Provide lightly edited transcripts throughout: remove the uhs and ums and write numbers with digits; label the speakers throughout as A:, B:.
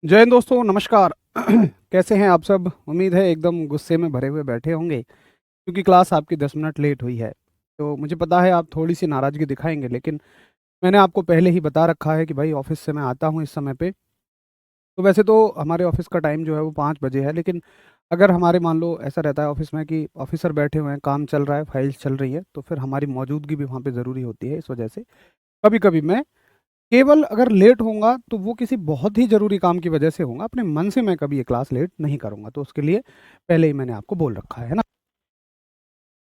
A: जय हिंद दोस्तों, नमस्कार। कैसे हैं आप सब? उम्मीद है एकदम गुस्से में भरे हुए बैठे होंगे क्योंकि क्लास आपकी 10 मिनट लेट हुई है। तो मुझे पता है आप थोड़ी सी नाराज़गी दिखाएंगे, लेकिन मैंने आपको पहले ही बता रखा है कि भाई ऑफिस से मैं आता हूँ इस समय पे। तो वैसे तो हमारे ऑफिस का टाइम जो है वो 5 बजे है, लेकिन अगर हमारे मान लो ऐसा रहता है ऑफिस में कि ऑफिसर बैठे हुए हैं, काम चल रहा है, फाइल्स चल रही है, तो फिर हमारी मौजूदगी भी वहाँ पे ज़रूरी होती है। इस वजह से कभी कभी मैं केवल अगर लेट होऊँगा तो वो किसी बहुत ही ज़रूरी काम की वजह से होऊँगा, अपने मन से मैं कभी ये क्लास लेट नहीं करूँगा। तो उसके लिए पहले ही मैंने आपको बोल रखा है ना?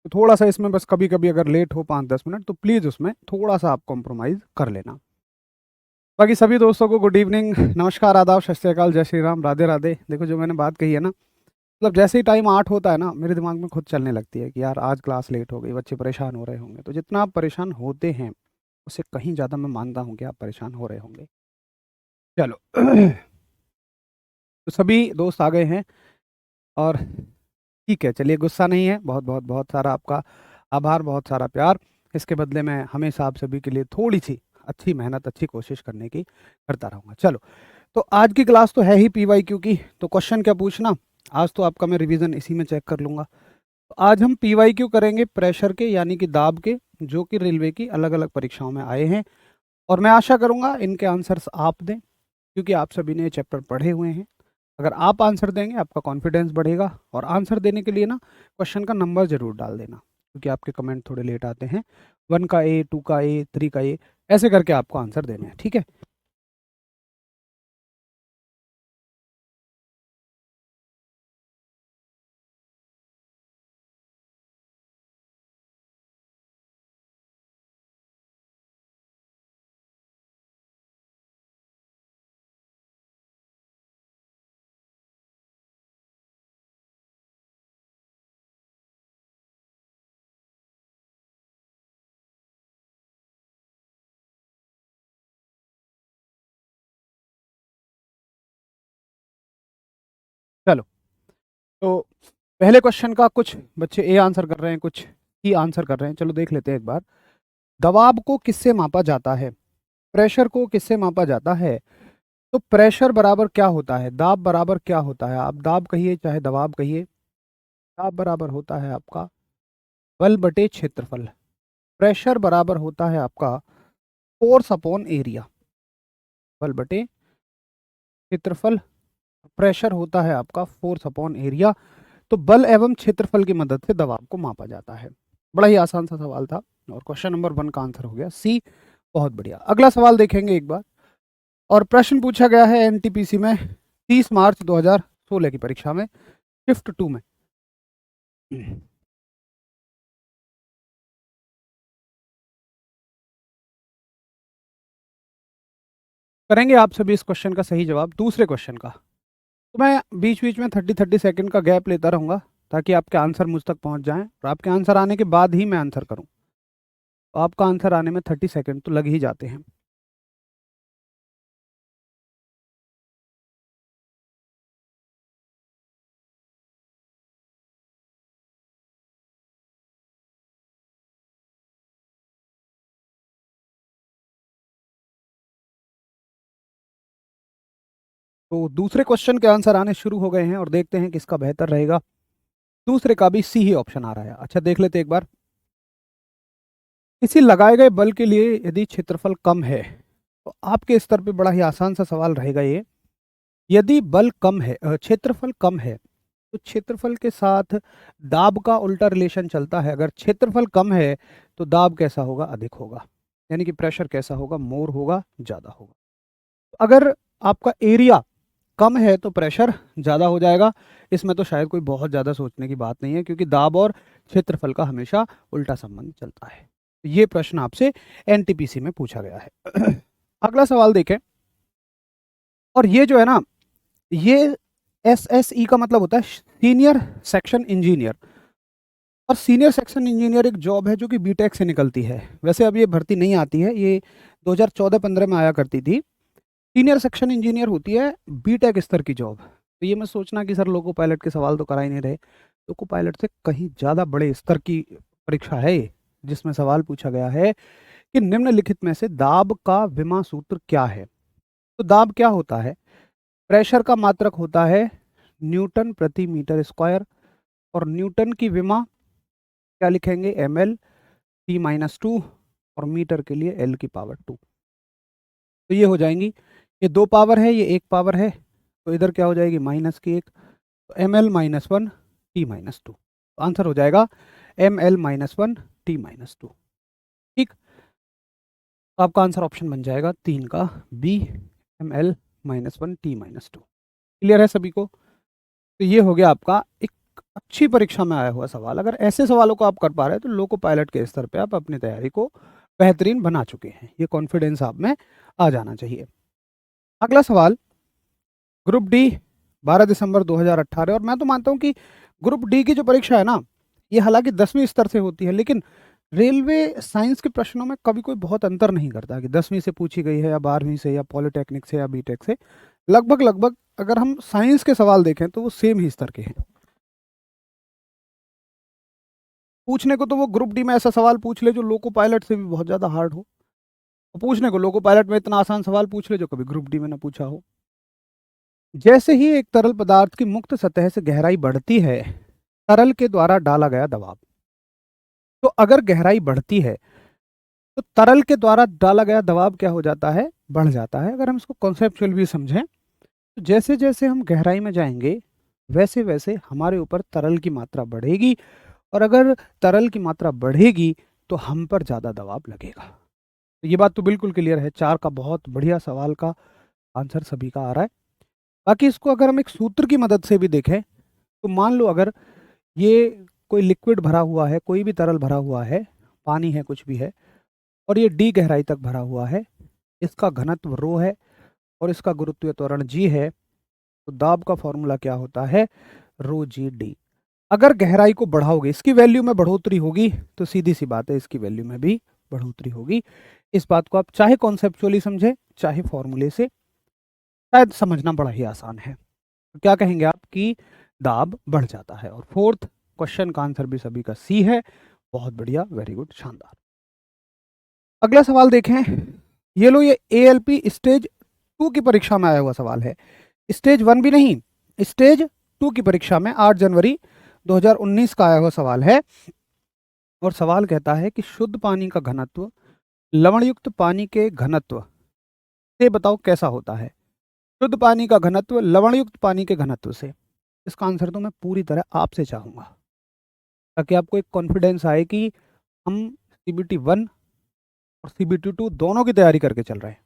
A: तो थोड़ा-सा इसमें बस कभी-कभी अगर लेट हो 5-10 मिनट तो प्लीज़ उसमें थोड़ा-सा आप कॉम्प्रोमाइज़ कर लेना। बाकी सभी दोस्तों को गुड इवनिंग, नमस्कार, आदाब, सत श्री अकाल, जय श्री राम, राधे-राधे। देखो जो मैंने बात कही है ना, मतलब जैसे ही टाइम 8 होता है ना, मेरे दिमाग में खुद चलने लगती है कि यार आज क्लास लेट हो गई, बच्चे परेशान हो रहे होंगे। तो जितना आप परेशान होते हैं, उससे कहीं ज़्यादा मैं मानता हूँ कि आप परेशान हो रहे होंगे। चलो। तो सभी दोस्त आ गए हैं और ठीक है, चलिए गुस्सा नहीं है। बहुत बहुत बहुत सारा आपका आभार, बहुत सारा प्यार। इसके बदले मैं हमेशा आप सभी के लिए थोड़ी सी अच्छी मेहनत, अच्छी कोशिश करने की करता रहूँगा। चलो, तो आज की क्लास तो है ही पीवाईक्यू की, तो क्वेश्चन क्या पूछना, आज तो आपका मैं रिवीजन इसी में चेक कर लूँगा। तो आज हम पीवाईक्यू करेंगे प्रेशर के, यानी कि दाब के, जो कि रेलवे की अलग अलग परीक्षाओं में आए हैं। और मैं आशा करूँगा इनके आंसर्स आप दें, क्योंकि आप सभी ने ये चैप्टर पढ़े हुए हैं। अगर आप आंसर देंगे आपका कॉन्फिडेंस बढ़ेगा। और आंसर देने के लिए ना क्वेश्चन का नंबर ज़रूर डाल देना, क्योंकि आपके कमेंट थोड़े लेट आते हैं। 1 का ए, 2 का ए, 3 का ए, ऐसे करके आपको आंसर देने हैं, ठीक है? चलो, तो पहले क्वेश्चन का कुछ बच्चे ए आंसर कर रहे हैं, कुछ ई आंसर कर रहे हैं। चलो देख लेते हैं एक बार। दबाव को किससे मापा जाता है? प्रेशर को किससे मापा जाता है? तो प्रेशर बराबर क्या होता है, दाब बराबर क्या होता है? आप दाब कहिए चाहे दबाव कहिए, दाब बराबर होता है आपका बल बटे क्षेत्रफल। प्रेशर बराबर होता है आपका फोर्स अपॉन एरिया। बल बटे क्षेत्रफल, प्रेशर होता है आपका फोर्स अपॉन एरिया। तो बल एवं क्षेत्रफल की मदद से दबाव को मापा जाता है। बड़ा ही आसान सा सवाल था और क्वेश्चन नंबर 1 का आंसर हो गया सी। बहुत बढ़िया। अगला सवाल देखेंगे एक बार। और प्रश्न पूछा गया है एनटीपीसी में 30 मार्च 2016 की परीक्षा में, शिफ्ट 2 में। करेंगे आप सभी इस क्वेश्चन का सही जवाब, दूसरे क्वेश्चन का। तो मैं बीच बीच में 30-30 सेकंड का गैप लेता रहूंगा, ताकि आपके आंसर मुझ तक पहुंच जाएं, और आपके आंसर आने के बाद ही मैं आंसर करूं। तो आपका आंसर आने में 30 सेकंड तो लग ही जाते हैं। तो दूसरे क्वेश्चन के आंसर आने शुरू हो गए हैं और देखते हैं किसका बेहतर रहेगा। दूसरे का भी सी ही ऑप्शन आ रहा है। अच्छा, देख लेते एक बार। किसी लगाए गए बल के लिए यदि क्षेत्रफल कम है, तो आपके स्तर पे बड़ा ही आसान सा सवाल रहेगा ये। यदि बल कम है, क्षेत्रफल कम है, तो क्षेत्रफल के साथ दाब का उल्टा रिलेशन चलता है। अगर क्षेत्रफल कम है तो दाब कैसा होगा? अधिक होगा। यानी कि प्रेशर कैसा होगा? मोर होगा, ज्यादा होगा। अगर आपका एरिया कम है तो प्रेशर ज़्यादा हो जाएगा। इसमें तो शायद कोई बहुत ज़्यादा सोचने की बात नहीं है, क्योंकि दाब और क्षेत्रफल का हमेशा उल्टा संबंध चलता है। ये प्रश्न आपसे एनटीपीसी में पूछा गया है। अगला सवाल देखें। और ये जो है ना, ये एसएसई का मतलब होता है सीनियर सेक्शन इंजीनियर। और सीनियर सेक्शन इंजीनियर एक जॉब है जो कि बीटेक से निकलती है। वैसे अब ये भर्ती नहीं आती है, ये 2014-15 में आया करती थी। सीनियर सेक्शन इंजीनियर होती है बीटेक स्तर की जॉब। तो ये मत सोचना कि सर लोको पायलट के सवाल तो करा ही नहीं रहे। लोको पायलट से कहीं ज़्यादा बड़े स्तर की परीक्षा है ये, जिसमें सवाल पूछा गया है कि निम्नलिखित में से दाब का विमा सूत्र क्या है? तो दाब क्या होता है? प्रेशर का मात्रक होता है न्यूटन प्रति मीटर स्क्वायर, और न्यूटन की विमा क्या लिखेंगे, ml/T-2, और मीटर के लिए L की पावर 2। तो ये हो जाएंगी, ये 2 पावर है, ये 1 पावर है, तो इधर क्या हो जाएगी, -1, तो ml-1 T-2। तो आंसर हो जाएगा ml-1 T-2। ठीक, तो आपका आंसर ऑप्शन बन जाएगा 3 का बी, ml-1 T-2। क्लियर है सभी को? तो ये हो गया आपका एक अच्छी परीक्षा में आया हुआ सवाल। अगर ऐसे सवालों को आप कर पा रहे हैं तो लोको पायलट के स्तर पे आप अपनी तैयारी को बेहतरीन बना चुके हैं। ये कॉन्फिडेंस आप में आ जाना चाहिए। अगला सवाल, ग्रुप डी 12 दिसंबर 2018। और मैं तो मानता हूं कि ग्रुप डी की जो परीक्षा है ना, ये हालांकि 10वीं स्तर से होती है, लेकिन रेलवे साइंस के प्रश्नों में कभी कोई बहुत अंतर नहीं करता कि 10वीं से पूछी गई है या 12वीं से या पॉलिटेक्निक से या बीटेक से। लगभग लगभग अगर हम साइंस के सवाल देखें तो वो सेम ही स्तर के हैं। पूछने को तो वो ग्रुप डी में ऐसा सवाल पूछ ले जो लोको पायलट से भी बहुत ज़्यादा हार्ड हो, और पूछने को लोको पायलट में इतना आसान सवाल पूछ ले जो कभी ग्रुप डी में ना पूछा हो। जैसे ही एक तरल पदार्थ की मुक्त सतह से गहराई बढ़ती है, तरल के द्वारा डाला गया दबाव। तो अगर गहराई बढ़ती है तो तरल के द्वारा डाला गया दबाव क्या हो जाता है, बढ़ जाता है। अगर हम इसको कॉन्सेप्चुअल भी समझें तो जैसे जैसे हम गहराई में जाएंगे वैसे वैसे हमारे ऊपर तरल की मात्रा बढ़ेगी, और अगर तरल की मात्रा बढ़ेगी तो हम पर ज़्यादा दबाव लगेगा। तो ये बात तो बिल्कुल क्लियर है। 4 का बहुत बढ़िया सवाल का आंसर सभी का आ रहा है। बाकी इसको अगर हम एक सूत्र की मदद से भी देखें तो मान लो अगर ये कोई लिक्विड भरा हुआ है, कोई भी तरल भरा हुआ है, पानी है, कुछ भी है, और ये डी गहराई तक भरा हुआ है, इसका घनत्व रो है और इसका गुरुत्वीय त्वरण जी है, तो दाब का फॉर्मूला क्या होता है, रो जी डी। अगर गहराई को बढ़ाओगे, इसकी वैल्यू में बढ़ोतरी होगी, तो सीधी सी बात है इसकी वैल्यू में भी बढ़ोतरी होगी। इस बात को आप चाहे कॉन्सेप्चुअली समझे चाहे फॉर्मूले से, शायद समझना बड़ा ही आसान है। तो क्या कहेंगे आप कि दाब बढ़ जाता है। और फोर्थ क्वेश्चन का आंसर भी सभी का सी है। बहुत बढ़िया, वेरी गुड, शानदार। अगला सवाल देखें, ये लो, ये एएलपी स्टेज 2 की परीक्षा में आया हुआ सवाल है। स्टेज 1 भी नहीं, स्टेज 2 की परीक्षा में 8 जनवरी 2019 का आया हुआ सवाल है। और सवाल कहता है कि शुद्ध पानी का घनत्व लवणयुक्त पानी के घनत्व से बताओ कैसा होता है। शुद्ध पानी का घनत्व लवणयुक्त पानी के घनत्व से। इसका आंसर तो मैं पूरी तरह आपसे चाहूंगा, ताकि आपको एक कॉन्फिडेंस आए कि हम सीबीटी 1 और सीबीटी 2 दोनों की तैयारी करके चल रहे हैं।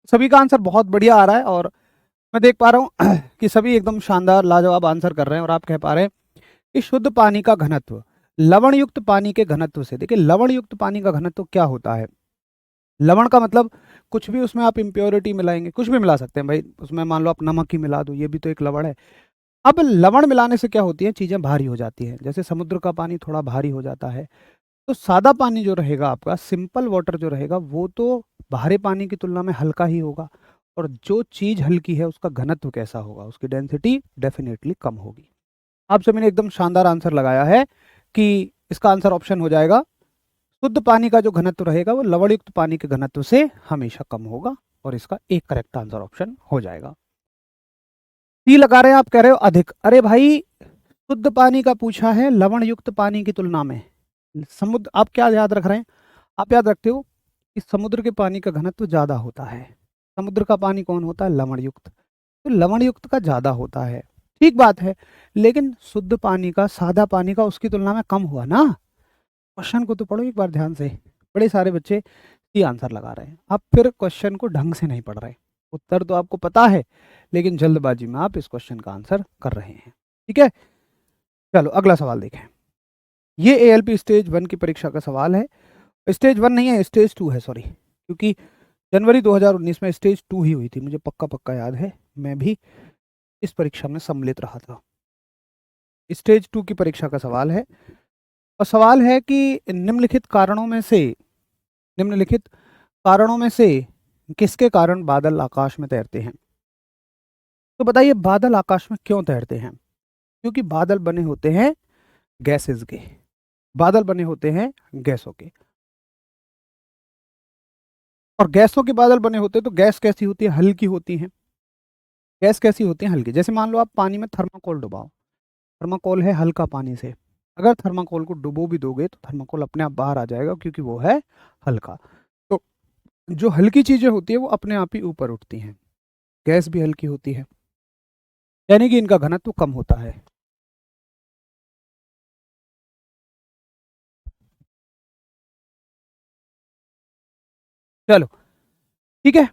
A: सभी का आंसर बहुत बढ़िया आ रहा है, और मैं देख पा रहा हूँ कि सभी एकदम शानदार लाजवाब आंसर कर रहे हैं। और आप कह पा रहे हैं कि शुद्ध पानी का घनत्व लवण युक्त पानी के घनत्व से। देखिए, लवण युक्त पानी का घनत्व क्या होता है। लवण का मतलब कुछ भी उसमें आप इम्प्योरिटी मिलाएंगे, कुछ भी मिला सकते हैं भाई, उसमें मान लो आप नमक ही मिला दो, ये भी तो एक लवण है। अब लवण मिलाने से क्या होती है, चीज़ें भारी हो जाती हैं। जैसे समुद्र का पानी थोड़ा भारी हो जाता है, तो सादा पानी जो रहेगा आपका, सिंपल वाटर जो रहेगा, वो तो भारे पानी की तुलना में हल्का ही होगा। और जो चीज़ हल्की है उसका घनत्व कैसा होगा, उसकी डेंसिटी डेफिनेटली कम होगी। आप सभी ने एकदम शानदार आंसर लगाया है कि इसका आंसर ऑप्शन हो जाएगा, शुद्ध पानी का जो घनत्व रहेगा वो लवणयुक्त पानी के घनत्व से हमेशा कम होगा। और इसका एक करेक्ट आंसर ऑप्शन हो जाएगा। सी लगा रहे हैं, आप कह रहे हो अधिक। अरे भाई, शुद्ध पानी का पूछा है लवण युक्त पानी की तुलना में। समुद्र, आप क्या याद रख रहे हैं, आप याद रखते हो कि समुद्र के पानी का घनत्व ज्यादा होता है। समुद्र का पानी कौन होता है, लवण युक्त, तो लवण युक्त का ज्यादा होता है, ठीक बात है। लेकिन शुद्ध पानी का, सादा पानी का उसकी तुलना में कम हुआ ना। क्वेश्चन को तो पढ़ो एक बार ध्यान से। बड़े सारे बच्चे सी आंसर लगा रहे हैं, आप फिर क्वेश्चन को ढंग से नहीं पढ़ रहे। उत्तर तो आपको पता है, लेकिन जल्दबाजी में आप इस क्वेश्चन का आंसर कर रहे हैं। ठीक है, चलो अगला सवाल देखें। ये एएलपी स्टेज 1 की परीक्षा का सवाल है। स्टेज 1 नहीं है, स्टेज 2 है, सॉरी, क्योंकि जनवरी 2019 में स्टेज 2 ही हुई थी, मुझे पक्का पक्का याद है। मैं भी इस परीक्षा में सम्मिलित रहा था। स्टेज 2 की परीक्षा का सवाल है और सवाल है कि निम्नलिखित कारणों में से किसके कारण बादल आकाश में तैरते हैं? तो बताइए बादल आकाश में क्यों तैरते हैं? क्योंकि बादल बने होते हैं गैसेस के, बादल बने होते हैं गैसों के, और गैसों के बादल बने होते हैं तो गैस कैसी होती है? हल्की होती है। गैस कैसी होती है? हल्की। जैसे मान लो आप पानी में थर्माकोल डुबाओ, थर्माकोल है हल्का पानी से, अगर थर्माकोल को डुबो भी दोगे तो थर्माकोल अपने आप बाहर आ जाएगा क्योंकि वो है हल्का। तो जो हल्की चीजें होती है वो अपने आप ही ऊपर उठती हैं। गैस भी हल्की होती है, यानी कि इनका घनत्व कम होता है। चलो ठीक है।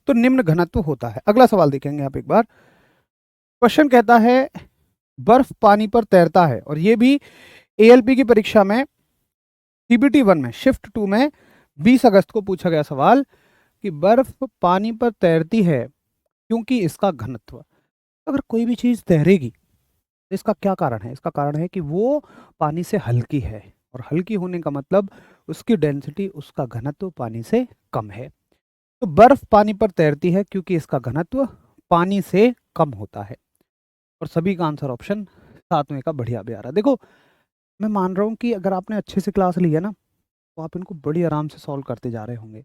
A: तो निम्न घनत्व होता है। अगला सवाल देखेंगे आप एक बार। क्वेश्चन कहता है बर्फ पानी पर तैरता है, और ये भी एएलपी की परीक्षा में सीबीटी 1 में शिफ्ट 2 में 20 अगस्त को पूछा गया सवाल कि बर्फ पानी पर तैरती है क्योंकि इसका घनत्व। अगर कोई भी चीज तैरेगी तो इसका क्या कारण है? इसका कारण है कि वो पानी से हल्की है, और हल्की होने का मतलब उसकी डेंसिटी, उसका घनत्व पानी से कम है। तो बर्फ पानी पर तैरती है क्योंकि इसका घनत्व पानी से कम होता है। और सभी का आंसर ऑप्शन 7वें का बढ़िया भी आ रहा है। देखो मैं मान रहा हूँ कि अगर आपने अच्छे से क्लास ली है ना तो आप इनको बड़ी आराम से सॉल्व करते जा रहे होंगे।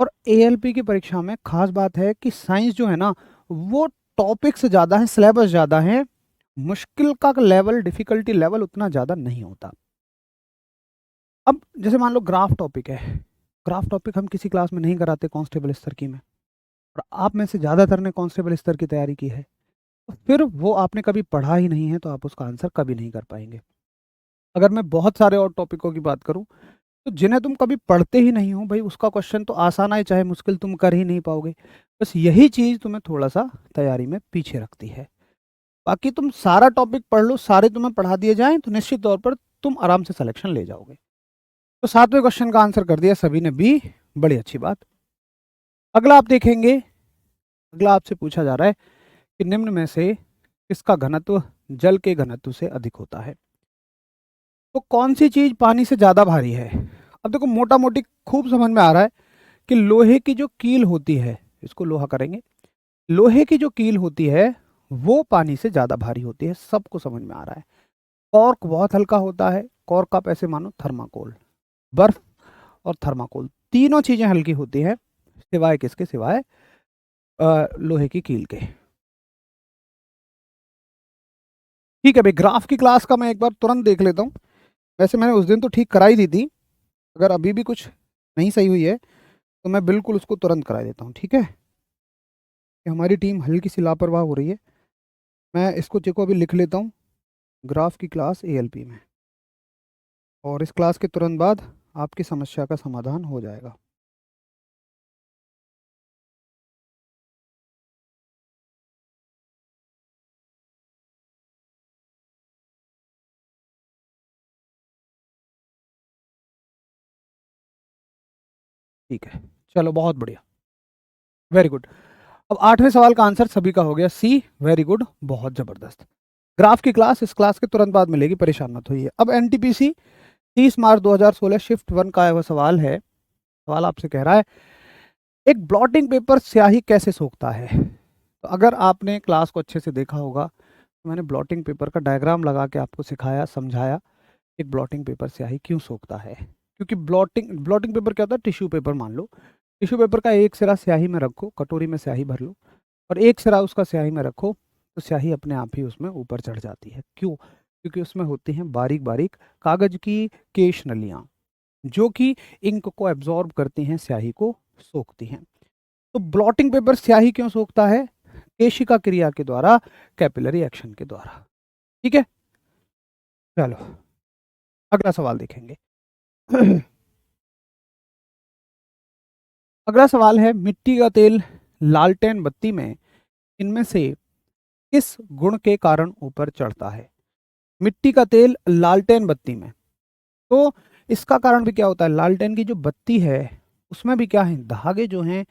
A: और एएलपी की परीक्षा में खास बात है कि साइंस जो है ना वो टॉपिक्स ज़्यादा है, सिलेबस ज़्यादा है, मुश्किल का लेवल, डिफिकल्टी लेवल उतना ज़्यादा नहीं होता। अब जैसे मान लो ग्राफ टॉपिक है, ग्राफ टॉपिक हम किसी क्लास में नहीं कराते कांस्टेबल स्तर की में, और आप में से ज़्यादातर ने कांस्टेबल स्तर की तैयारी की है, तो फिर वो आपने कभी पढ़ा ही नहीं है तो आप उसका आंसर कभी नहीं कर पाएंगे। अगर मैं बहुत सारे और टॉपिकों की बात करूं तो जिन्हें तुम कभी पढ़ते ही नहीं हो भाई, उसका क्वेश्चन तो आसान आए चाहे मुश्किल, तुम कर ही नहीं पाओगे। बस यही चीज़ तुम्हें थोड़ा सा तैयारी में पीछे रखती है। बाकी तुम सारा टॉपिक पढ़ लो, सारे तुम्हें पढ़ा दिए जाएं तो निश्चित तौर पर तुम आराम से सिलेक्शन ले जाओगे। तो 7वें क्वेश्चन का आंसर कर दिया सभी ने बी, बड़ी अच्छी बात। अगला आप देखेंगे, अगला आपसे पूछा जा रहा है कि निम्न में से किसका घनत्व जल के घनत्व से अधिक होता है? तो कौन सी चीज पानी से ज्यादा भारी है? अब देखो मोटा मोटी खूब समझ में आ रहा है कि लोहे की जो कील होती है, इसको लोहा करेंगे, लोहे की जो कील होती है वो पानी से ज्यादा भारी होती है, सबको समझ में आ रहा है। कॉर्क बहुत हल्का होता है, कॉर्क आप ऐसे मानो थर्माकोल, बर्फ और थर्माकोल तीनों चीजें हल्की होती है, सिवाय किसके? सिवाय लोहे की कील के। ठीक है भाई, ग्राफ की क्लास का मैं एक बार तुरंत देख लेता हूँ। वैसे मैंने उस दिन तो ठीक कराई दी थी, अगर अभी भी कुछ नहीं सही हुई है तो मैं बिल्कुल उसको तुरंत करा देता हूँ, ठीक है? कि हमारी टीम हल्की सी लापरवाह हो रही है। मैं इसको चेको अभी लिख लेता हूँ, ग्राफ की क्लास एएलपी में, और इस क्लास के तुरंत बाद आपकी समस्या का समाधान हो जाएगा। ठीक है, चलो बहुत बढ़िया, वेरी गुड। अब 8वें सवाल का आंसर सभी का हो गया सी, वेरी गुड, बहुत जबरदस्त। ग्राफ की क्लास इस क्लास के तुरंत बाद मिलेगी, परेशान मत होइए। अब एनटीपीसी 30 मार्च 2016 शिफ्ट 1 का वह सवाल है। सवाल आपसे कह रहा है एक ब्लॉटिंग पेपर स्याही कैसे सोखता है? तो अगर आपने क्लास को अच्छे से देखा होगा तो मैंने ब्लॉटिंग पेपर का डायग्राम लगा के आपको सिखाया, समझाया एक ब्लॉटिंग पेपर स्याही क्यों सोखता है। क्योंकि ब्लॉटिंग ब्लॉटिंग पेपर क्या होता है? टिश्यू पेपर मान लो, टिश्यू पेपर का एक सिरा स्याही में रखो, कटोरी में स्याही भर लो, और एक सिरा उसका स्याही में रखो, तो स्याही अपने आप ही उसमें ऊपर चढ़ जाती है। क्यों? क्योंकि उसमें होती हैं बारीक बारीक कागज की केश नलियाँ, जो कि इंक को एब्जॉर्ब करती हैं, स्याही को सोखती हैं। तो ब्लॉटिंग पेपर स्याही क्यों सोखता है? केशिका क्रिया के द्वारा, कैपिलरी एक्शन के द्वारा। ठीक है, चलो अगला सवाल देखेंगे। अगला सवाल है मिट्टी का तेल लालटेन बत्ती में इनमें से किस गुण के कारण ऊपर चढ़ता है? मिट्टी का तेल लालटेन बत्ती में, तो इसका कारण भी क्या होता है? लालटेन की जो बत्ती है उसमें भी क्या है? धागे जो हैं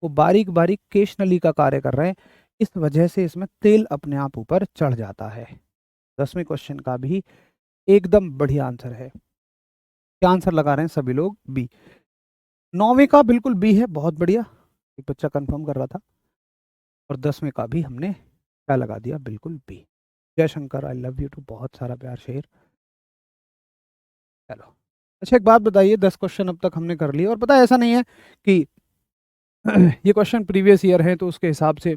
A: वो बारीक बारीक केश नली का कार्य कर रहे हैं, इस वजह से इसमें तेल अपने आप ऊपर चढ़ जाता है। 10वें क्वेश्चन का भी एकदम बढ़िया आंसर है। क्या आंसर लगा रहे हैं सभी लोग? बी। 9वें का बिल्कुल बी है, बहुत बढ़िया, एक बच्चा कंफर्म कर रहा था। और 10वें का भी हमने क्या लगा दिया? बिल्कुल बी। Jai Shankar, I love you too, बहुत सारा प्यार शेर। चलो, अच्छा एक बात बताइए, 10 क्वेश्चन अब तक हमने कर लिए, और पता है ऐसा नहीं है कि ये क्वेश्चन प्रीवियस ईयर है तो उसके हिसाब से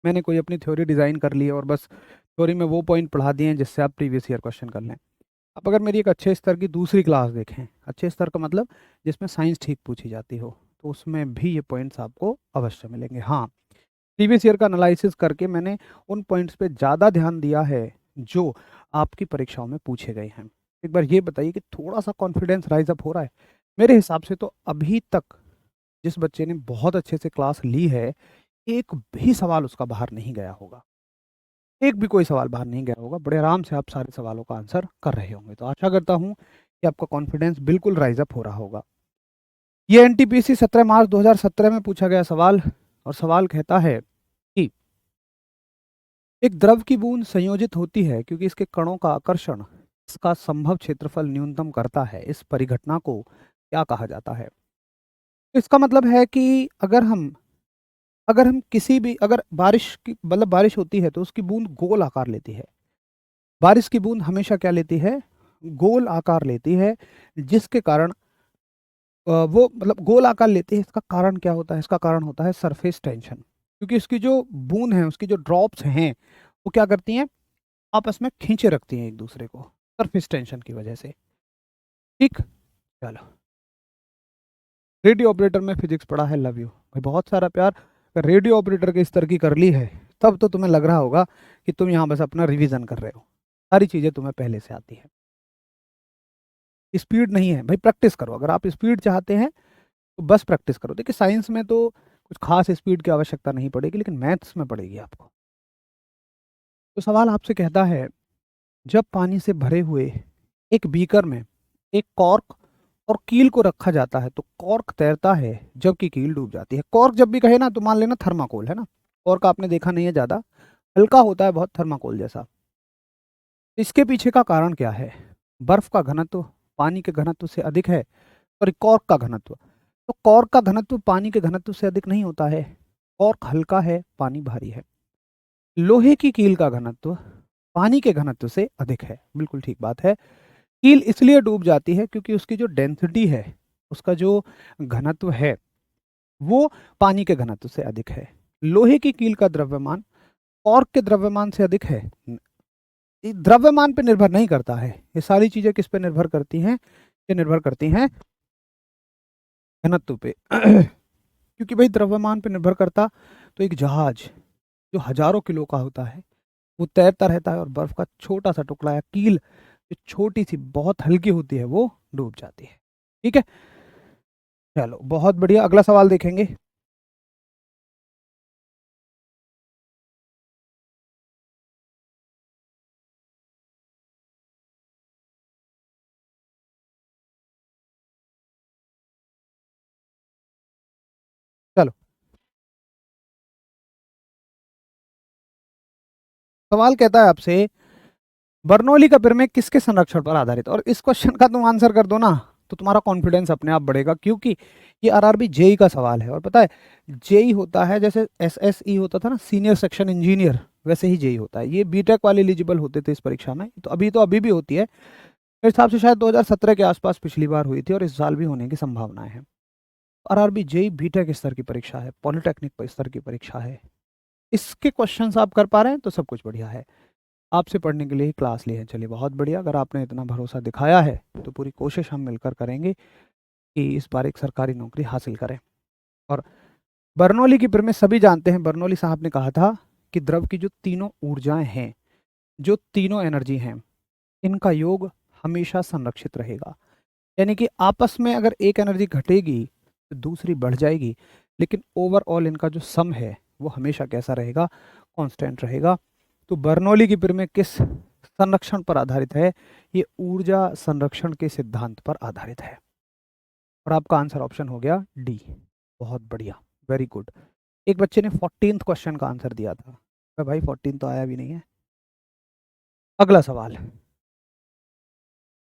A: मैंने कोई अपनी थ्योरी डिज़ाइन कर ली है और बस थ्योरी में वो पॉइंट पढ़ा दिए हैं जिससे आप प्रीवियस ईयर क्वेश्चन कर लें। आप अगर मेरी एक अच्छे स्तर की दूसरी क्लास देखें, अच्छे स्तर का मतलब जिसमें साइंस ठीक पूछी जाती हो, तो उसमें भी ये पॉइंट्स आपको अवश्य मिलेंगे। हाँ, प्रीवियस ईयर का एनालिसिस करके मैंने उन पॉइंट्स पे ज़्यादा ध्यान दिया है जो आपकी परीक्षाओं में पूछे गए हैं। एक बार ये बताइए कि थोड़ा सा कॉन्फिडेंस राइज अप हो रहा है? मेरे हिसाब से तो अभी तक जिस बच्चे ने बहुत अच्छे से क्लास ली है, एक भी सवाल उसका बाहर नहीं गया होगा, एक भी कोई सवाल बाहर नहीं गया होगा। बड़े आराम से आप सारे सवालों का आंसर कर रहे होंगे। तो आशा करता हूँ कि आपका कॉन्फिडेंस बिल्कुल राइज अप हो रहा होगा। ये एनटीपीसी 17 मार्च 2017 में पूछा गया सवाल, और सवाल कहता है कि एक द्रव की बूंद संयोजित होती है क्योंकि इसके कणों का आकर्षण इसका संभव क्षेत्रफल न्यूनतम करता है। इस परिघटना को क्या कहा जाता है? इसका मतलब है कि अगर हम किसी भी, अगर बारिश की मतलब बारिश होती है तो उसकी बूंद गोल आकार लेती है। बारिश की बूंद हमेशा क्या लेती है? गोल आकार लेती है, जिसके कारण वो मतलब गोल आकार लेती है। इसका कारण क्या होता है? इसका कारण होता है सरफेस टेंशन, क्योंकि इसकी जो बूंद है, उसकी जो ड्रॉप्स हैं, वो क्या करती हैं? आपस में खींचे रखती हैं एक दूसरे को, सरफेस टेंशन की वजह से। ठीक, चलो, रेडियो ऑपरेटर में फिजिक्स पढ़ा है, लव यू भाई, बहुत सारा प्यार। अगर रेडियो ऑपरेटर के स्तर की कर ली है तब तो तुम्हें लग रहा होगा कि तुम यहाँ बस अपना रिवीजन कर रहे हो, सारी चीजें तुम्हें पहले से आती है। स्पीड नहीं है भाई, प्रैक्टिस करो। अगर आप स्पीड चाहते हैं तो बस प्रैक्टिस करो। देखिए साइंस में तो कुछ खास स्पीड की आवश्यकता नहीं पड़ेगी, लेकिन मैथ्स में पड़ेगी आपको। तो सवाल आपसे कहता है, जब पानी से भरे हुए एक बीकर में एक कॉर्क और कील को रखा जाता है तो कॉर्क तैरता है जबकि कील डूब जाती है। कॉर्क जब भी कहे ना तो मान लेना थर्माकोल है ना। कॉर्क आपने देखा नहीं है, ज्यादा हल्का होता है, बहुत थर्माकोल जैसा। इसके पीछे का कारण क्या है? बर्फ का घनत्व पानी के घनत्व से अधिक है, और कॉर्क का घनत्व, तो कॉर्क का घनत्व पानी के घनत्व से अधिक नहीं होता है। कॉर्क हल्का है, पानी भारी है। लोहे की कील का घनत्व पानी के घनत्व से अधिक है, बिल्कुल ठीक बात है। कील इसलिए डूब जाती है क्योंकि उसकी जो डेंसिटी है, उसका जो घनत्व है, वो पानी के घनत्व से अधिक है। लोहे की कील का द्रव्यमान कॉर्क के द्रव्यमान से अधिक है। ये द्रव्यमान पे निर्भर नहीं करता है, ये सारी चीजें किस पे निर्भर करती हैं? ये निर्भर करती हैं घनत्व पे। क्योंकि भाई द्रव्यमान पे निर्भर करता तो एक जहाज जो हजारों किलो का होता है वो तैरता रहता है, और बर्फ का छोटा सा टुकड़ा या कील जो छोटी सी बहुत हल्की होती है वो डूब जाती है। ठीक है, चलो बहुत बढ़िया, अगला सवाल देखेंगे। चलो, सवाल कहता है आपसे, बर्नौली का प्रमेय किसके संरक्षण पर आधारित है? और इस क्वेश्चन का तुम आंसर कर दो ना तो तुम्हारा कॉन्फिडेंस अपने आप बढ़ेगा, क्योंकि ये आरआरबी जेई का सवाल है। और पता है जेई होता है जैसे एसएसई होता था ना, सीनियर सेक्शन इंजीनियर, वैसे ही जेई होता है। ये बीटेक वाले एलिजिबल होते थे इस परीक्षा में, तो अभी भी होती है मेरे हिसाब से। शायद 2017 के आसपास पिछली बार हुई थी, और इस साल भी होने की संभावनाएं हैं। आरआरबी जेई बीटेक स्तर की परीक्षा है, पॉलिटेक्निक स्तर की परीक्षा है। इसके क्वेश्चंस आप कर पा रहे हैं तो सब कुछ बढ़िया है। आपसे पढ़ने के लिए ही क्लास ली है, चलिए बहुत बढ़िया। अगर आपने इतना भरोसा दिखाया है तो पूरी कोशिश हम मिलकर करेंगे कि इस बार एक सरकारी नौकरी हासिल करें। और बर्नौली की प्रमेय सभी जानते हैं। बर्नौली साहब ने कहा था कि द्रव की जो तीनों ऊर्जाएं हैं, जो तीनों एनर्जी हैं, इनका योग हमेशा संरक्षित रहेगा। यानी कि आपस में अगर एक एनर्जी घटेगी तो दूसरी बढ़ जाएगी, लेकिन ओवरऑल इनका जो सम है वो हमेशा कैसा रहेगा? कांस्टेंट रहेगा। तो बर्नौली की प्रमेय किस संरक्षण पर आधारित है? ये ऊर्जा संरक्षण के सिद्धांत पर आधारित है। और आपका आंसर ऑप्शन हो गया डी। बहुत बढ़िया, वेरी गुड। एक बच्चे ने 14th क्वेश्चन का आंसर दिया था। भाई 14 तो आया भी नहीं है। अगला सवाल,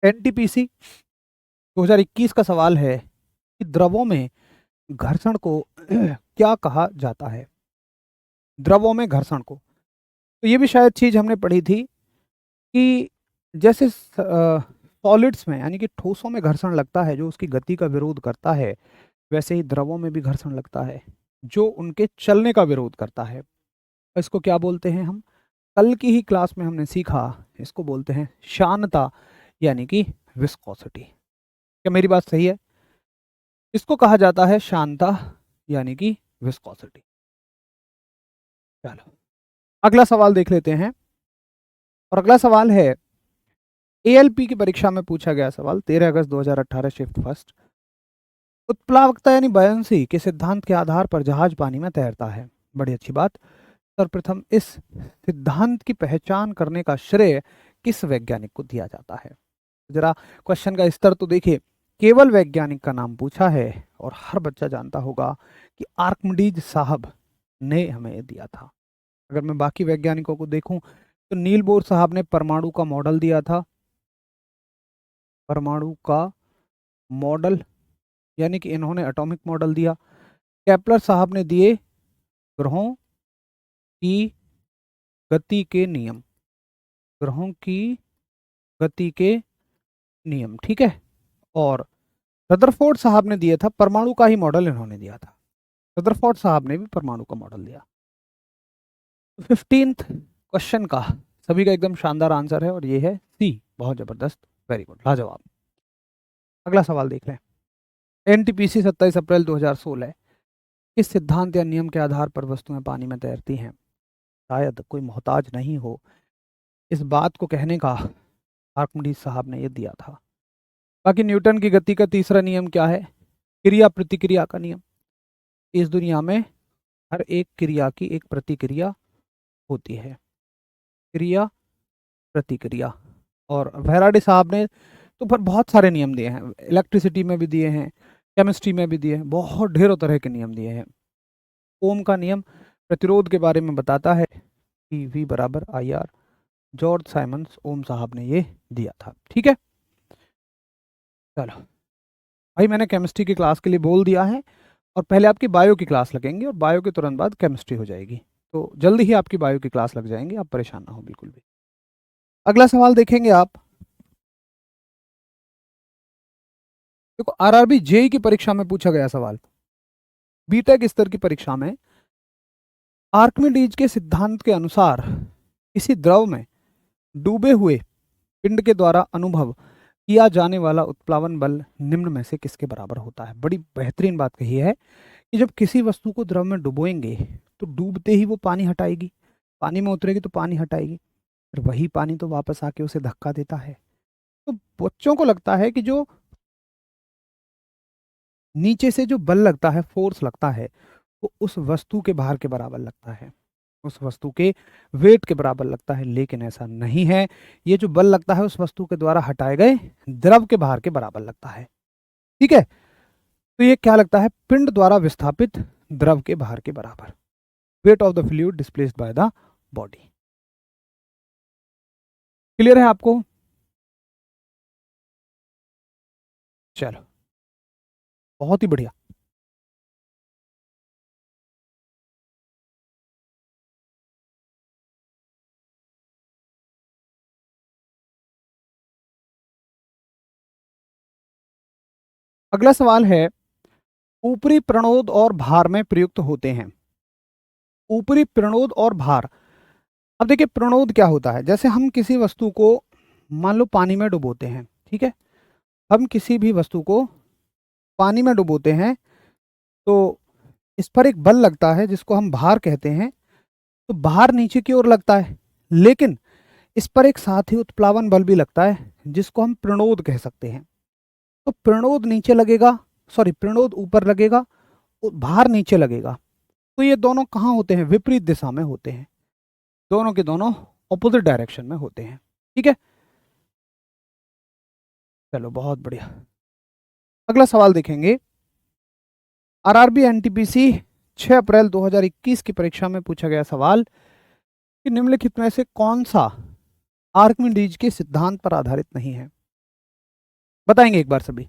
A: एनटीपीसी 2021 का सवाल है कि द्रवों में घर्षण को क्या कहा जाता है? द्रवों में घर्षण को, तो ये भी शायद चीज हमने पढ़ी थी कि जैसे सॉलिड्स में यानी कि ठोसों में घर्षण लगता है जो उसकी गति का विरोध करता है, वैसे ही द्रवों में भी घर्षण लगता है जो उनके चलने का विरोध करता है। इसको क्या बोलते हैं हम? कल की ही क्लास में हमने सीखा, इसको बोलते हैं शानता यानी कि विस्कोसिटी। क्या मेरी बात सही है? इसको कहा जाता है शानता यानी कि विस्कोसिटी। चलो अगला सवाल देख लेते हैं। और अगला सवाल है एएलपी की परीक्षा में पूछा गया सवाल, 13 अगस्त 2018, शिफ्ट फर्स्ट। उत्प्लावकता यानी बयांसी के सिद्धांत के आधार पर जहाज पानी में तैरता है। बड़ी अच्छी बात। सर्वप्रथम इस सिद्धांत की पहचान करने का श्रेय किस वैज्ञानिक को दिया जाता है? जरा क्वेश्चन का स्तर तो देखिए, केवल वैज्ञानिक का नाम पूछा है और हर बच्चा जानता होगा कि आर्किमिडीज साहब ने हमें ये दिया था। अगर मैं बाकी वैज्ञानिकों को देखूं तो नील बोर साहब ने परमाणु का मॉडल दिया था, परमाणु का मॉडल यानी कि इन्होंने एटॉमिक मॉडल दिया। केपलर साहब ने दिए ग्रहों की गति के नियम, ग्रहों की गति के नियम, ठीक है। और रदरफोर्ड साहब ने दिया था परमाणु का ही मॉडल, इन्होंने दिया था, रदरफोर्ड साहब ने भी परमाणु का मॉडल दिया। 15th क्वेश्चन का सभी का एकदम शानदार आंसर है और ये है सी, बहुत जबरदस्त, वेरी गुड, लाजवाब। अगला सवाल देख लें। एनटीपीसी 27 अप्रैल 2016 किस सिद्धांत या नियम के आधार पर वस्तुएं पानी में तैरती हैं? शायद कोई मोहताज नहीं हो इस बात को कहने का, आर्किमिडीज साहब ने ये दिया था। बाकी न्यूटन की गति का तीसरा नियम क्या है? क्रिया प्रतिक्रिया का नियम। इस दुनिया में हर एक क्रिया की एक प्रतिक्रिया होती है, क्रिया प्रतिक्रिया। और फैराडे साहब ने तो पर बहुत सारे नियम दिए हैं, इलेक्ट्रिसिटी में भी दिए हैं, केमिस्ट्री में भी दिए हैं, बहुत ढेरों तरह के नियम दिए हैं। ओम का नियम प्रतिरोध के बारे में बताता है कि V बराबर IR, जॉर्ज साइमंस ओम साहब ने ये दिया था, ठीक है। चलो भाई मैंने केमिस्ट्री की क्लास के लिए बोल दिया है और पहले आपकी बायो की क्लास लगेंगी और बायो के तुरंत बाद केमिस्ट्री हो जाएगी, तो जल्दी ही आपकी बायो की क्लास लग जाएंगी, आप परेशान ना हो बिल्कुल भी। अगला सवाल देखेंगे आप। देखो आरआरबी जेई की परीक्षा में पूछा गया सवाल, बीटेक स्तर की परीक्षा में, आर्किमिडीज के सिद्धांत के अनुसार किसी द्रव में डूबे हुए पिंड के द्वारा अनुभव किया जाने वाला उत्प्लावन बल निम्न में से किसके बराबर होता है? बड़ी बेहतरीन बात कही है कि जब किसी वस्तु को द्रव में डुबोएंगे तो डूबते ही वो पानी हटाएगी, पानी में उतरेगी तो पानी हटाएगी, फिर वही पानी तो वापस आके उसे धक्का देता है। तो बच्चों को लगता है कि जो नीचे से जो बल लगता है, फोर्स लगता है, वो उस वस्तु के भार के बराबर लगता है, उस वस्तु के वेट के बराबर लगता है, लेकिन ऐसा नहीं है। ये जो बल लगता है उस वस्तु के द्वारा हटाए गए द्रव के भार के बराबर लगता है, ठीक है। तो ये क्या लगता है? पिंड द्वारा विस्थापित द्रव के भार के बराबर, weight of the fluid displaced by the body. Clear है आपको? चलो बहुत ही बढ़िया। अगला सवाल है, ऊपरी प्रणोद और भार में प्रयुक्त होते हैं। ऊपरी प्रणोद और भार, अब देखिए प्रणोद क्या होता है, जैसे हम किसी वस्तु को मान लो पानी में डुबोते हैं, ठीक है, हम किसी भी वस्तु को पानी में डुबोते हैं तो इस पर एक बल लगता है जिसको हम भार कहते हैं, तो भार नीचे की ओर लगता है, लेकिन इस पर एक साथ ही उत्प्लावन बल भी लगता है जिसको हम प्रणोद कह सकते हैं। तो प्रणोद नीचे लगेगा, सॉरी प्रणोद ऊपर लगेगा, भार नीचे लगेगा। तो ये दोनों कहाँ होते हैं? विपरीत दिशा में होते हैं, दोनों के दोनों ऑपोजिट डायरेक्शन में होते हैं, ठीक है। चलो बहुत बढ़िया। अगला सवाल देखेंगे, आरआरबी एनटीपीसी 6 अप्रैल 2021 की परीक्षा में पूछा गया सवाल कि निम्नलिखित में से कौन सा आर्किमिडीज के सिद्धांत पर आधारित नहीं है? बताएंगे एक बार सभी।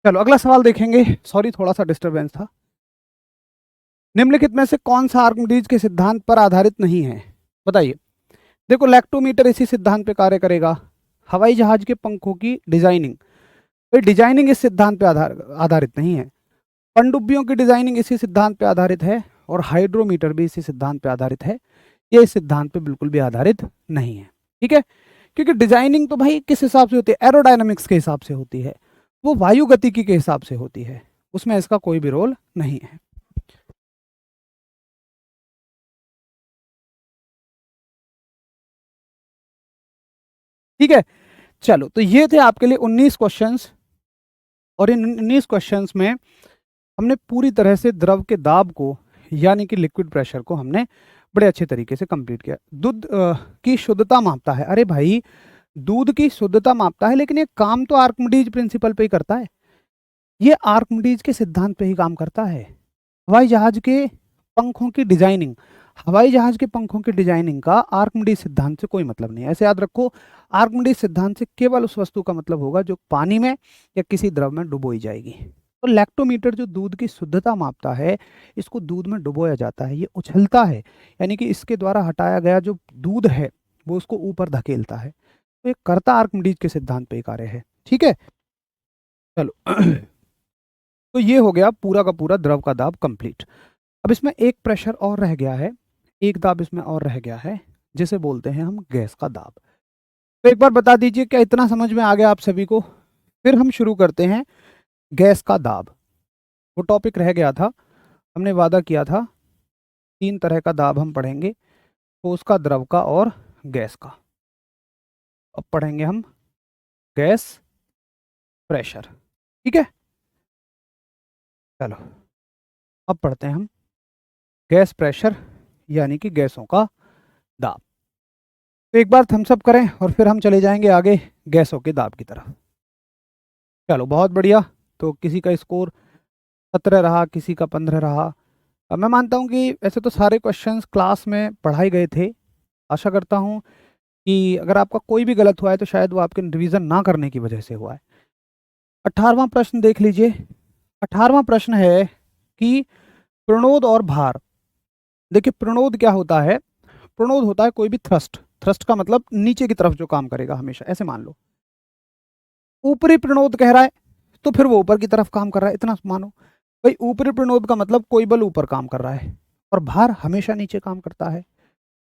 A: चलो अगला सवाल देखेंगे। सॉरी, थोड़ा सा डिस्टरबेंस था। निम्नलिखित में से कौन सा आर्किमिडीज के सिद्धांत पर आधारित नहीं है? बताइए। देखो, लैक्टोमीटर इसी सिद्धांत पे कार्य करेगा। हवाई जहाज के पंखों की डिजाइनिंग, ये डिजाइनिंग इस सिद्धांत पे आधारित नहीं है। पनडुब्बियों की डिजाइनिंग इसी सिद्धांत पे आधारित है, और हाइड्रोमीटर भी इसी सिद्धांत पे आधारित है। ये इस सिद्धांत पे बिल्कुल भी आधारित नहीं है। ठीक है, क्योंकि डिजाइनिंग तो भाई किस हिसाब से होती है? एरोडायनामिक्स के हिसाब से होती है, वो वायु गतिकी के हिसाब से होती है, उसमें इसका कोई भी रोल नहीं है। ठीक है, चलो तो ये थे आपके लिए 19 क्वेश्चंस, और इन 19 क्वेश्चंस में हमने पूरी तरह से द्रव के दाब को, यानी कि लिक्विड प्रेशर को, हमने बड़े अच्छे तरीके से कंप्लीट किया। दूध की शुद्धता मापता है। अरे भाई, दूध की शुद्धता मापता है, लेकिन ये काम तो आर्किमिडीज प्रिंसिपल पे ही करता है। ये आर्किमिडीज के सिद्धांत पे ही काम करता है। हवाई जहाज के पंखों की डिजाइनिंग, हवाई जहाज के पंखों की डिजाइनिंग का आर्किमिडीज सिद्धांत से कोई मतलब नहीं है। ऐसे याद रखो, आर्किमिडीज सिद्धांत से केवल उस वस्तु का मतलब होगा जो पानी में या किसी द्रव में डुबोई जाएगी। तो लैक्टोमीटर जो दूध की शुद्धता मापता है, इसको दूध में डुबोया जाता है, ये उछलता है, यानी कि इसके द्वारा हटाया गया जो दूध है वो उसको ऊपर धकेलता है। तो ये कर्ता आर्किमिडीज के सिद्धांत पे ही कार्य है। ठीक है, चलो तो ये हो गया पूरा का पूरा द्रव का दाब कंप्लीट। अब इसमें एक प्रेशर और रह गया है, एक दाब इसमें और रह गया है, जिसे बोलते हैं हम गैस का दाब। तो एक बार बता दीजिए, क्या इतना समझ में आ गया आप सभी को? फिर हम शुरू करते हैं गैस का दाब। वो टॉपिक रह गया था, हमने वादा किया था 3 तरह का दाब हम पढ़ेंगे, ठोस का, द्रव का और गैस का। अब पढ़ेंगे हम गैस प्रेशर। ठीक है, चलो अब पढ़ते हैं हम गैस प्रेशर, यानी कि गैसों का दाब। तो एक बार थम्स अप करें और फिर हम चले जाएंगे आगे गैसों के दाब की तरफ। चलो बहुत बढ़िया। तो किसी का स्कोर 17 रहा, किसी का 15 रहा। अब मैं मानता हूँ कि ऐसे तो सारे क्वेश्चंस क्लास में पढ़ाए गए थे। आशा करता हूँ कि अगर आपका कोई भी गलत हुआ है तो शायद वो आपके रिवीजन ना करने की वजह से हुआ है। 18वां प्रश्न देख लीजिए। 18वां प्रश्न है कि प्रणोद और भार। देखिए, प्रणोद क्या होता है? प्रणोद होता है कोई भी थ्रस्ट। थ्रस्ट का मतलब नीचे की तरफ जो काम करेगा हमेशा। ऐसे मान लो ऊपरी प्रणोद कह रहा है, तो फिर वो ऊपर की तरफ काम कर रहा है, इतना मानो। भाई, ऊपरी प्रणोद का मतलब कोई बल ऊपर काम कर रहा है, और भार हमेशा नीचे काम करता है।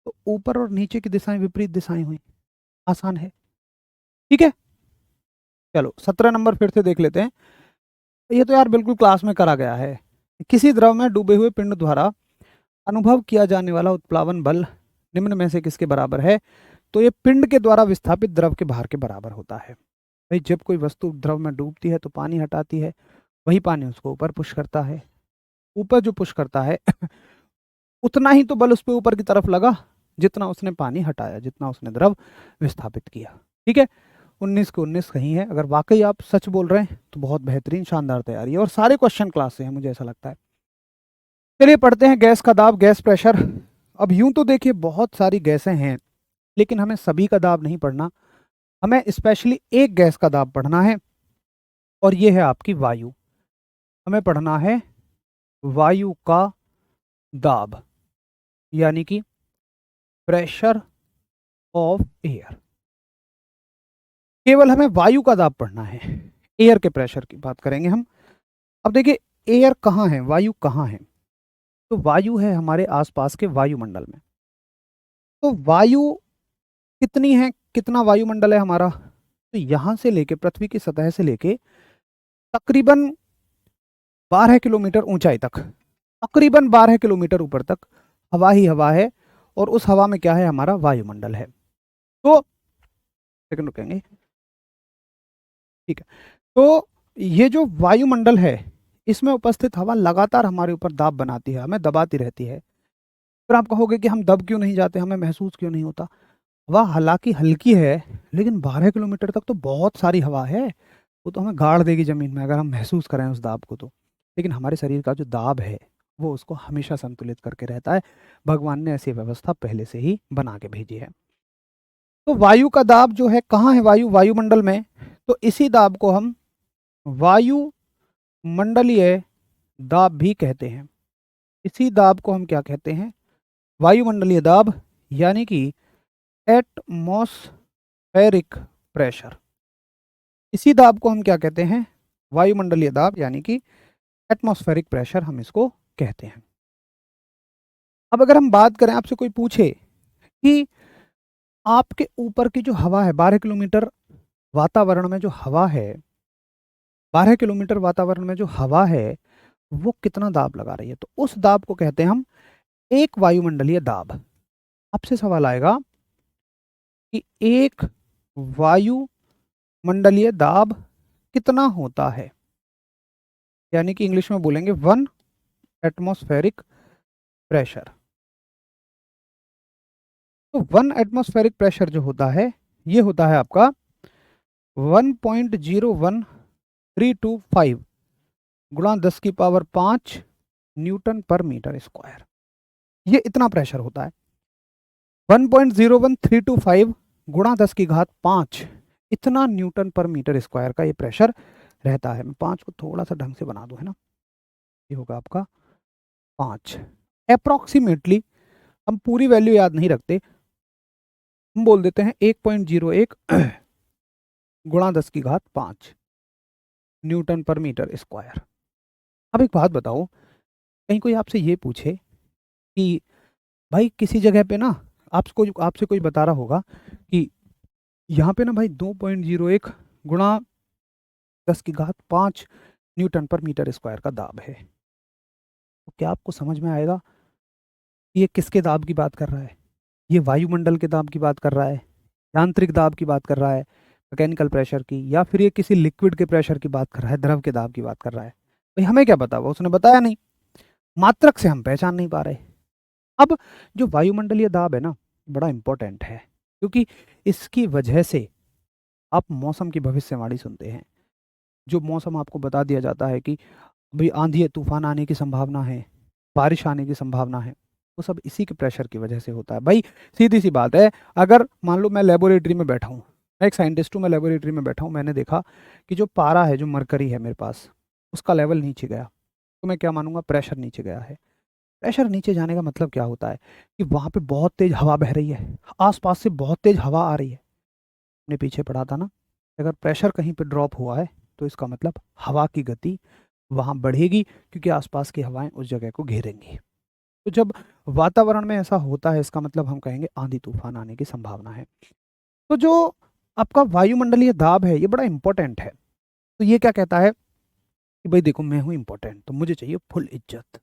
A: तो ऊपर और नीचे की दिशाएं विपरीत दिशाएं हुई। आसान है। ठीक है, चलो 17 नंबर फिर से देख लेते हैं। ये तो यार बिल्कुल क्लास में करा गया है। किसी द्रव में डूबे हुए पिंड द्वारा अनुभव किया जाने वाला उत्प्लावन बल निम्न में से किसके बराबर है? तो ये पिंड के द्वारा विस्थापित द्रव के भार के बराबर होता है। भाई, जब कोई वस्तु द्रव में डूबती है तो पानी हटाती है, वही पानी उसको ऊपर पुश करता है। ऊपर जो पुश करता है उतना ही तो बल उस पर ऊपर की तरफ लगा जितना उसने पानी हटाया, जितना उसने द्रव विस्थापित किया। ठीक है, 19 के 19 कहीं है। अगर वाकई आप सच बोल रहे हैं तो बहुत बेहतरीन, शानदार तैयारी है, और सारे क्वेश्चन क्लास से हैं, मुझे ऐसा लगता है। चलिए पढ़ते हैं गैस का दाब, गैस प्रेशर। अब यूं तो देखिए बहुत सारी गैसें हैं, लेकिन हमें सभी का दाब नहीं पढ़ना। हमें स्पेशली एक गैस का दाब पढ़ना है, और ये है आपकी वायु। हमें पढ़ना है वायु का दाब, यानी कि प्रेशर ऑफ एयर। केवल हमें वायु का दाब पढ़ना है, एयर के प्रेशर की बात करेंगे हम। अब देखिए, एयर कहाँ है, वायु कहाँ है? तो वायु है हमारे आसपास के वायुमंडल में। तो वायु कितनी है, कितना वायुमंडल है हमारा, तो यहां से लेके पृथ्वी की सतह से लेके तकरीबन 12 किलोमीटर ऊंचाई तक, तकरीबन 12 किलोमीटर ऊपर तक हवा ही हवा है, और उस हवा में क्या है, हमारा वायुमंडल है। तो सेकंड रुकेंगे, ठीक है। तो ये जो वायुमंडल है, इसमें उपस्थित हवा लगातार हमारे ऊपर दाब बनाती है, हमें दबाती रहती है। फिर आप कहोगे कि हम दब क्यों नहीं जाते, हमें महसूस क्यों नहीं होता। हवा हालांकि हल्की है, लेकिन 12 किलोमीटर तक तो बहुत सारी हवा है, वो तो हमें गाड़ देगी जमीन में अगर हम महसूस करें उस दाब को तो। लेकिन हमारे शरीर का जो दाब है वो उसको हमेशा संतुलित करके रहता है। भगवान ने ऐसी व्यवस्था पहले से ही बना के भेजी है। तो वायु का दाब जो है, कहाँ है वायु, वायुमंडल में। तो इसी दाब को हम वायुमंडलीय दाब भी कहते हैं। इसी दाब को हम क्या कहते हैं, वायुमंडलीय दाब, यानी कि एटमॉस्फेरिक प्रेशर। इसी दाब को हम क्या कहते हैं, वायुमंडलीय दाब, यानी कि एटमॉस्फेरिक प्रेशर हम इसको कहते हैं। अब अगर हम बात करें, आपसे कोई पूछे कि आपके ऊपर की जो हवा है, 12 किलोमीटर वातावरण में जो हवा है, 12 किलोमीटर वातावरण में जो हवा है वो कितना दाब लगा रही है, तो उस दाब को कहते हैं हम एक वायुमंडलीय दाब। आपसे सवाल आएगा कि एक वायुमंडलीय दाब कितना होता है, यानी कि इंग्लिश में बोलेंगे 1 एटमॉस्फेरिक प्रेशर। तो 1 एटमॉस्फेरिक प्रेशर जो होता है, ये होता है आपका 1.01325 गुणा 10⁵ न्यूटन पर मीटर स्क्वायर। ये इतना प्रेशर होता है, 1.01325 गुणा 10⁵ इतना न्यूटन पर मीटर स्क्वायर का ये प्रेशर रहता है। मैं 5 को थोड़ा सा ढंग से बना दूं, है ना, ये होगा आपका 5 अप्रोक्सीमेटली। हम पूरी वैल्यू याद नहीं रखते, हम बोल देते हैं 1.01 गुणा 10⁵ न्यूटन पर मीटर स्क्वायर। अब एक बात बताओ, कहीं कोई आपसे ये पूछे कि भाई किसी जगह पे ना, आपसे कोई बता रहा होगा कि यहाँ पे ना भाई 2.01 गुणा 10⁵ न्यूटन पर मीटर स्क्वायर का दाब है, तो क्या आपको समझ में आएगा ये किसके दाब की बात कर रहा है? ये वायुमंडल के दाब की बात कर रहा है, यांत्रिक दाब की बात कर रहा है, मैकेनिकल प्रेशर की, या फिर ये किसी लिक्विड के प्रेशर की बात कर रहा है, द्रव के दाब की बात कर रहा है? भाई हमें क्या पता, वो उसने बताया नहीं, मात्रक से हम पहचान नहीं पा रहे। अब जो वायुमंडलीय दाब है ना, बड़ा इंपॉर्टेंट है, क्योंकि इसकी वजह से आप मौसम की भविष्यवाणी सुनते हैं। जो मौसम आपको बता दिया जाता है कि भाई आंधी तूफान आने की संभावना है, बारिश आने की संभावना है, वो सब इसी के प्रेशर की वजह से होता है। भाई सीधी सी बात है, अगर मान लो मैं लेबोरेटरी में बैठा हूँ, मैं एक साइंटिस्ट हूँ, मैं लेबोरेटरी में बैठा हूँ, मैंने देखा कि जो पारा है, जो मरकरी है मेरे पास, उसका लेवल नीचे गया, तो मैं क्या मानूंगा, प्रेशर नीचे गया है। प्रेशर नीचे जाने का मतलब क्या होता है कि वहाँ पे बहुत तेज हवा बह रही है, आसपास से बहुत तेज हवा आ रही है। अपने पीछे पढ़ा था ना, अगर प्रेशर कहीं पे ड्रॉप हुआ है तो इसका मतलब हवा की गति वहाँ बढ़ेगी, क्योंकि आसपास की हवाएं उस जगह को घेरेंगी। तो जब वातावरण में ऐसा होता है, इसका मतलब हम कहेंगे आंधी तूफान आने की संभावना है। तो जो आपका वायुमंडलीय दाब है, ये बड़ा इंपॉर्टेंट है। तो ये क्या कहता है कि भाई देखो, मैं हूँ इंपॉर्टेंट, तो मुझे चाहिए फुल इज्जत,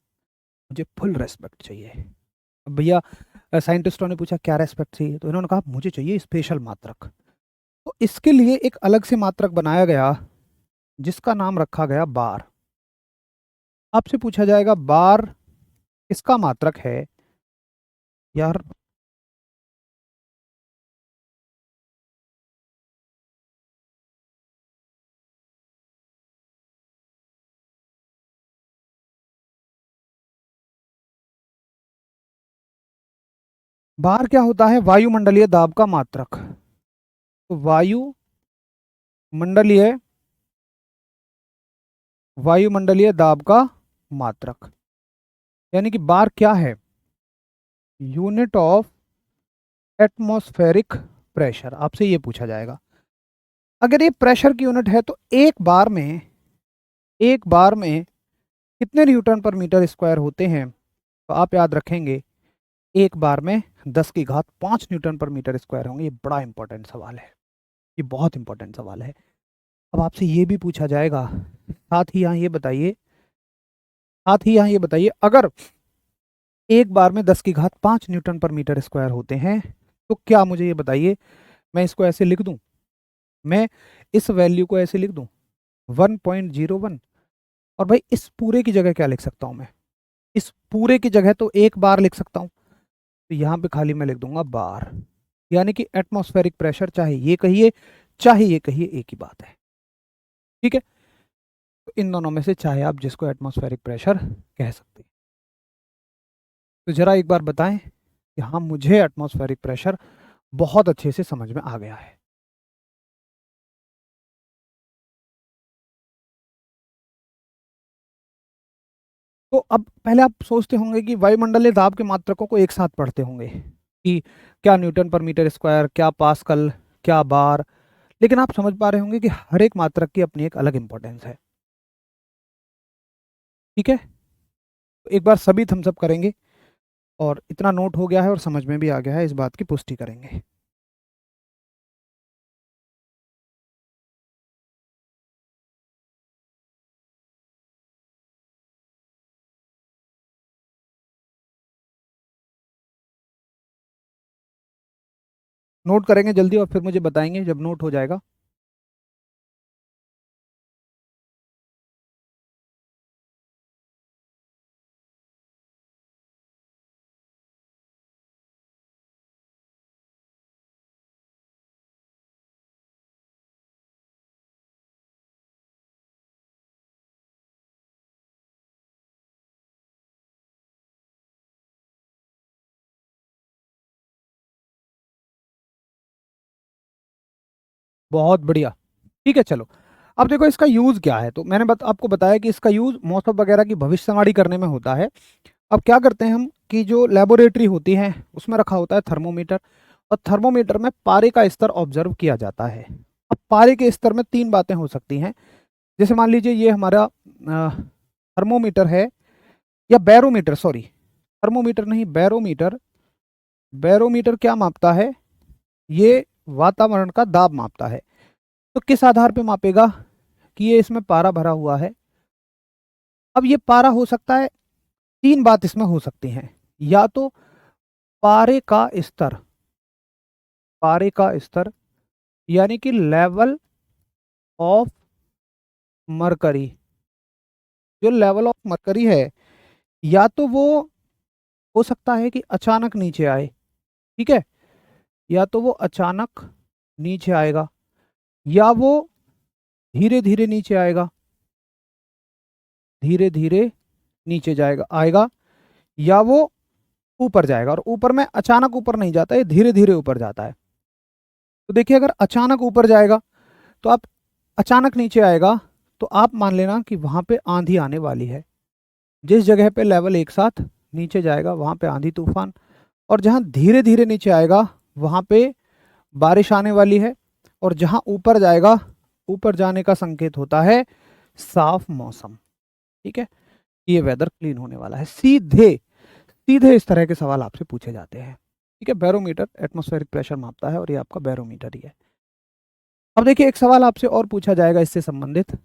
A: मुझे फुल रेस्पेक्ट चाहिए। अब भैया साइंटिस्टों ने पूछा क्या रेस्पेक्ट चाहिए, तो इन्होंने कहा मुझे चाहिए स्पेशल मात्रक। तो इसके लिए एक अलग से मात्रक बनाया गया, जिसका नाम रखा गया बार। आपसे पूछा जाएगा बार किसका मात्रक है यार? बार क्या होता है? वायुमंडलीय दाब का मात्रक। तो मंडलीय वायुमंडलीय दाब का मात्रक, यानी कि बार क्या है? Unit of atmospheric pressure. आपसे ये पूछा जाएगा। अगर ये प्रेशर की यूनिट है तो एक बार में कितने न्यूटन पर मीटर स्क्वायर होते हैं? तो आप याद रखेंगे एक बार में 10 की घात 5 न्यूटन पर मीटर स्क्वायर होंगे। ये बड़ा इंपॉर्टेंट सवाल है, ये बहुत इंपॉर्टेंट सवाल है। अब आपसे ये भी पूछा जाएगा, साथ ही यहाँ ये बताइए अगर एक बार में 10 की घात 5 न्यूटन पर मीटर स्क्वायर होते हैं तो क्या, मुझे ये बताइए, मैं इसको ऐसे लिख दूं, मैं इस वैल्यू को ऐसे लिख दूं 1.01, और भाई इस पूरे की जगह क्या लिख सकता हूं मैं, इस पूरे की जगह तो एक बार लिख सकता हूं, तो यहाँ पे खाली मैं लिख दूंगा बार। यानी कि एटमॉस्फेरिक प्रेशर चाहे ये कहिए चाहे ये कहिए एक ही बात है। ठीक है, तो इन दोनों में से चाहे आप जिसको एटमॉस्फेरिक प्रेशर कह सकते हैं। तो जरा एक बार बताएं कि हाँ, मुझे एटमॉस्फेरिक प्रेशर बहुत अच्छे से समझ में आ गया है। तो अब पहले आप सोचते होंगे कि वायुमंडलीय दाब के मात्रकों को एक साथ पढ़ते होंगे कि क्या न्यूटन पर मीटर स्क्वायर, क्या पास्कल, क्या बार, लेकिन आप समझ पा रहे होंगे कि हर एक मात्रक की अपनी एक अलग इंपॉर्टेंस है। ठीक है, तो एक बार सभी थम्सअप करेंगे, और इतना नोट हो गया है और समझ में भी आ गया है, इस बात की पुष्टि करेंगे। नोट करेंगे जल्दी और फिर मुझे बताएंगे जब नोट हो जाएगा। बहुत बढ़िया। ठीक है, चलो अब देखो इसका यूज क्या है। तो मैंने आपको बताया कि इसका यूज मौसम वगैरह की भविष्यवाणी करने में होता है। अब क्या करते हैं हम कि जो लेबोरेटरी होती है उसमें रखा होता है थर्मोमीटर, और थर्मोमीटर में पारे का स्तर ऑब्जर्व किया जाता है। अब पारे के स्तर में तीन बातें हो सकती हैं। जैसे मान लीजिए ये हमारा थर्मोमीटर है, या बैरोमीटर, सॉरी थर्मोमीटर नहीं, बैरोमीटर। बैरोमीटर क्या मापता है, ये वातावरण का दाब मापता है। तो किस आधार पे मापेगा कि ये इसमें पारा भरा हुआ है। अब ये पारा हो सकता है, तीन बात इसमें हो सकती हैं। या तो पारे का स्तर, पारे का स्तर यानी कि लेवल ऑफ मरकरी, जो लेवल ऑफ मरकरी है, या तो वो हो सकता है कि अचानक नीचे आए। ठीक है, या तो वो अचानक नीचे आएगा, या वो धीरे धीरे नीचे आएगा, धीरे धीरे नीचे जाएगा आएगा, या वो ऊपर जाएगा। और ऊपर में अचानक ऊपर नहीं जाता, ये धीरे धीरे ऊपर जाता है। तो देखिए अगर अचानक ऊपर जाएगा तो आप, अचानक नीचे आएगा तो आप मान लेना कि वहां पे आंधी आने वाली है। जिस जगह पे लेवल एक साथ नीचे जाएगा वहां पे आंधी तूफान, और जहां धीरे धीरे नीचे आएगा वहां पे बारिश आने वाली है, और जहां ऊपर जाएगा, ऊपर जाने का संकेत होता है साफ मौसम। ठीक है, ये वेदर क्लीन होने वाला है। सीधे सीधे इस तरह के सवाल आपसे पूछे जाते हैं। ठीक है, बैरोमीटर एटमॉस्फेरिक प्रेशर मापता है और ये आपका बैरोमीटर ही है। अब देखिए एक सवाल आपसे और पूछा जाएगा इससे संबंधित,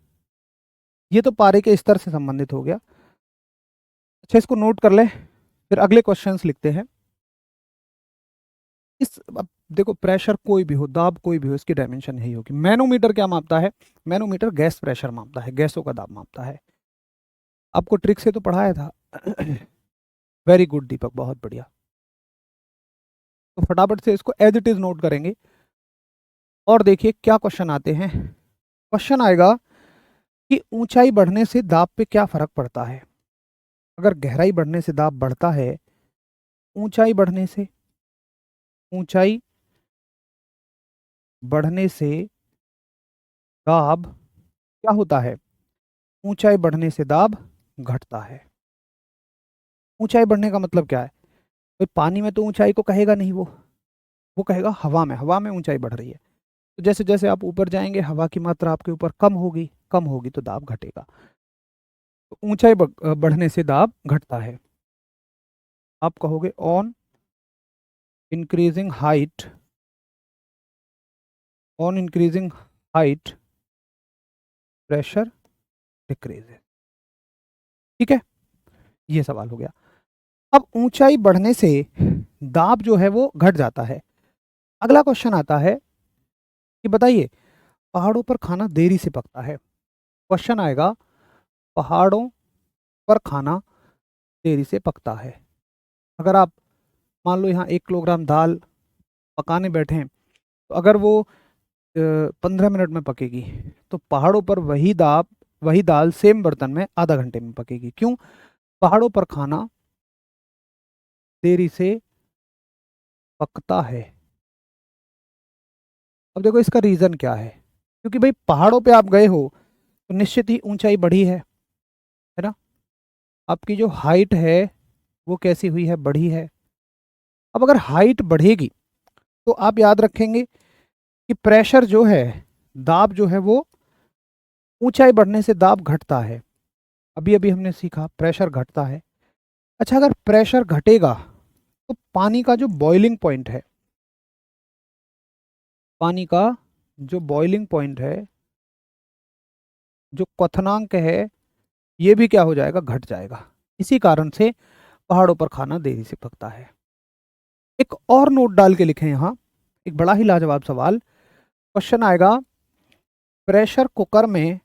A: ये तो पारे के स्तर से संबंधित हो गया। अच्छा, इसको नोट कर ले, फिर अगले क्वेश्चंस लिखते हैं। अब देखो प्रेशर कोई भी हो, दाब कोई भी हो, इसकी डायमेंशन यही होगी। मैनोमीटर क्या मापता है, मैनोमीटर गैस प्रेशर मापता है, गैसों का दाब मापता है। आपको ट्रिक से तो पढ़ाया था। वेरी गुड दीपक, बहुत बढ़िया। तो फटाफट से इसको एज इट इज नोट करेंगे, और देखिए क्या क्वेश्चन आते हैं। क्वेश्चन आएगा कि ऊंचाई बढ़ने से दाब पे क्या फर्क पड़ता है। अगर गहराई बढ़ने से दाब बढ़ता है, ऊंचाई बढ़ने से, ऊंचाई बढ़ने से दाब क्या होता है, ऊंचाई बढ़ने से दाब घटता है। ऊंचाई बढ़ने का मतलब क्या है, भाई पानी में तो ऊंचाई को कहेगा नहीं, वो कहेगा हवा में, हवा में ऊंचाई बढ़ रही है। तो जैसे जैसे आप ऊपर जाएंगे हवा की मात्रा आपके ऊपर कम होगी, कम होगी तो दाब घटेगा। तो ऊंचाई बढ़ने से दाब घटता है। आप कहोगे on increasing height, on increasing height pressure decreases. ठीक है, ये सवाल हो गया। अब ऊंचाई बढ़ने से दाब जो है वो घट जाता है। अगला क्वेश्चन आता है कि बताइए पहाड़ों पर खाना देरी से पकता है। क्वेश्चन आएगा पहाड़ों पर खाना देरी से पकता है। अगर आप मान लो यहाँ 1 किलोग्राम दाल पकाने बैठे हैं, तो अगर वो 15 मिनट में पकेगी, तो पहाड़ों पर वही दाल सेम बर्तन में आधा घंटे में पकेगी। क्यों? पहाड़ों पर खाना देरी से पकता है। अब देखो इसका रीज़न क्या है। क्योंकि भाई पहाड़ों पे आप गए हो तो निश्चित ही ऊंचाई बढ़ी है ना। आपकी जो हाइट है वो कैसी हुई है? बढ़ी है। अब अगर हाइट बढ़ेगी तो आप याद रखेंगे कि प्रेशर जो है, दाब जो है वो ऊंचाई बढ़ने से दाब घटता है। अभी अभी हमने सीखा प्रेशर घटता है। अच्छा, अगर प्रेशर घटेगा तो पानी का जो बॉइलिंग पॉइंट है, पानी का जो बॉइलिंग पॉइंट है, जो क्वथनांक है, ये भी क्या हो जाएगा? घट जाएगा। इसी कारण से पहाड़ों पर खाना देरी से पकता है। एक और नोट डाल के लिखें यहाँ, एक बड़ा ही लाजवाब सवाल क्वेश्चन आएगा। प्रेशर कुकर में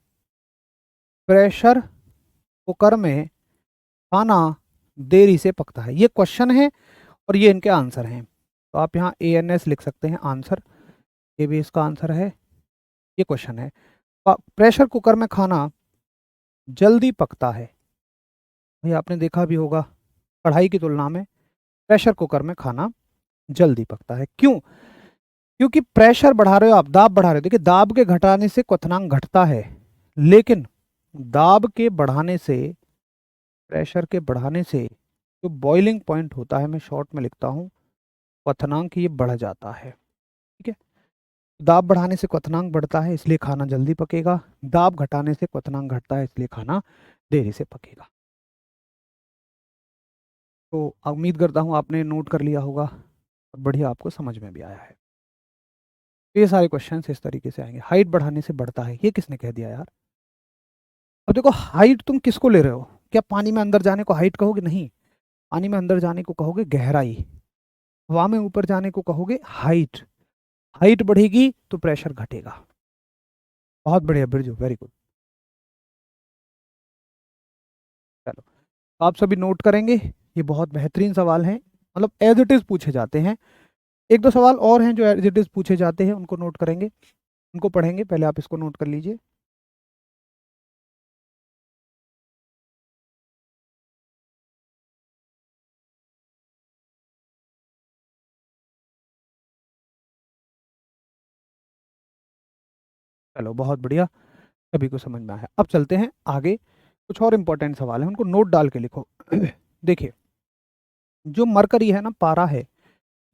A: प्रेशर कुकर में खाना देरी से पकता है। ये क्वेश्चन है और ये इनके आंसर हैं। तो आप यहाँ ANS लिख सकते हैं आंसर, ये भी इसका आंसर है। ये क्वेश्चन है प्रेशर कुकर में खाना जल्दी पकता है। भाई आपने देखा भी होगा कढ़ाई की तुलना में प्रेशर कुकर में खाना जल्दी पकता है। क्यों? क्योंकि प्रेशर बढ़ा रहे हो आप, दाब बढ़ा रहे हो। देखिए दाब के घटाने से क्वथनांक घटता है, लेकिन दाब के बढ़ाने से, प्रेशर के बढ़ाने से जो बॉइलिंग पॉइंट होता है, मैं शॉर्ट में लिखता हूँ, क्वथनांक ये बढ़ जाता है। ठीक है, दाब बढ़ाने से क्वथनांक बढ़ता है इसलिए खाना जल्दी पकेगा, दाब घटाने से क्वथनांक घटता है इसलिए खाना देरी से पकेगा। तो उम्मीद करता हूँ आपने नोट कर लिया होगा और बढ़िया आपको समझ में भी आया है। तो ये सारे क्वेश्चन इस तरीके से आएंगे। हाइट बढ़ाने से बढ़ता है, ये किसने कह दिया यार? अब देखो हाइट तुम किसको ले रहे हो? क्या पानी में अंदर जाने को हाइट कहोगे? नहीं, पानी में अंदर जाने को कहोगे गहराई, हवा में ऊपर जाने को कहोगे हाइट। हाइट बढ़ेगी तो प्रेशर घटेगा। बहुत बढ़िया बिरजू, वेरी गुड। चलो, तो आप सभी नोट करेंगे, ये बहुत बेहतरीन सवाल हैं, मतलब एज इट इज पूछे जाते हैं। एक दो सवाल और हैं जो एज इट इज पूछे जाते हैं, उनको नोट करेंगे, उनको पढ़ेंगे। पहले आप इसको नोट कर लीजिए। चलो बहुत बढ़िया, सभी को समझ में आया। अब चलते हैं आगे, कुछ और इंपॉर्टेंट सवाल है, उनको नोट डाल के लिखो। देखिए जो मरकरी है ना, पारा है,